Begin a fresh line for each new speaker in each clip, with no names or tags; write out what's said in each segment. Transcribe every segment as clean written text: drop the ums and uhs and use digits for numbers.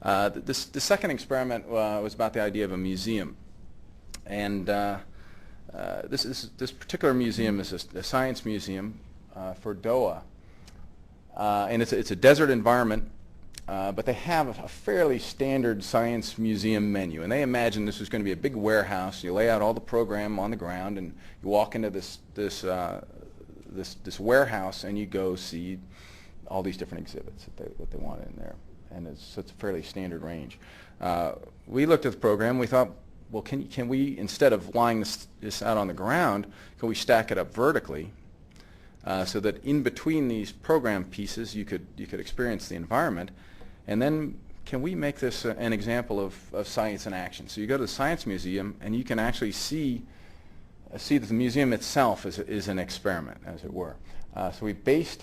The second experiment was about the idea of a museum. And this particular museum is a science museum for Doha. And it's a desert environment, but they have a fairly standard science museum menu. And they imagine this was going to be a big warehouse. You lay out all the program on the ground, and you walk into this warehouse, and you go see all these different exhibits that they want in there. And it's a fairly standard range. We looked at the program. We thought, well, can we, instead of lying this out on the ground, can we stack it up vertically so that in between these program pieces you could experience the environment? And then can we make this an example of science in action? So you go to the Science Museum, and you can actually see that the museum itself is an experiment, as it were. So we based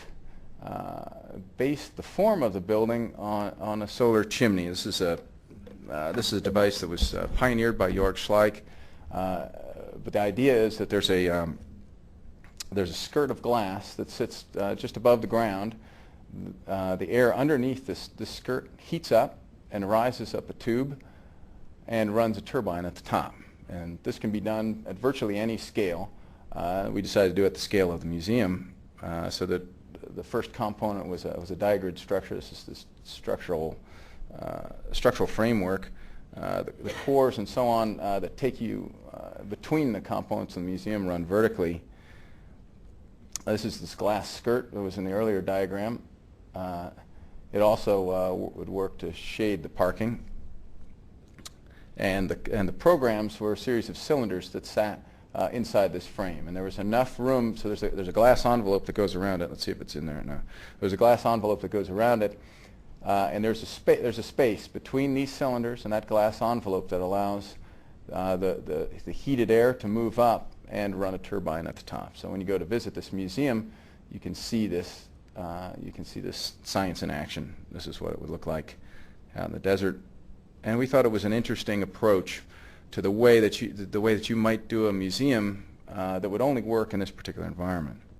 the form of the building on a solar chimney. This is a device that was pioneered by Georg Schleich, but the idea is that there's a skirt of glass that sits just above the ground. The air underneath this skirt heats up and rises up a tube and runs a turbine at the top. And this can be done at virtually any scale. We decided to do it at the scale of the museum, so that the first component was a digrid structure. This is this structural framework. The cores and so on that take you between the components of the museum run vertically. This is this glass skirt that was in the earlier diagram. It also would work to shade the parking. And the programs were a series of cylinders that sat inside this frame, and there was enough room. So there's a glass envelope that goes around it. Let's see if it's in there now. There's a glass envelope that goes around it, and there's a space between these cylinders and that glass envelope that allows the heated air to move up and run a turbine at the top. So when you go to visit this museum, you can see this. You can see this science in action. This is what it would look like out in the desert, and we thought it was an interesting approach to the way that you might do a museum that would only work in this particular environment.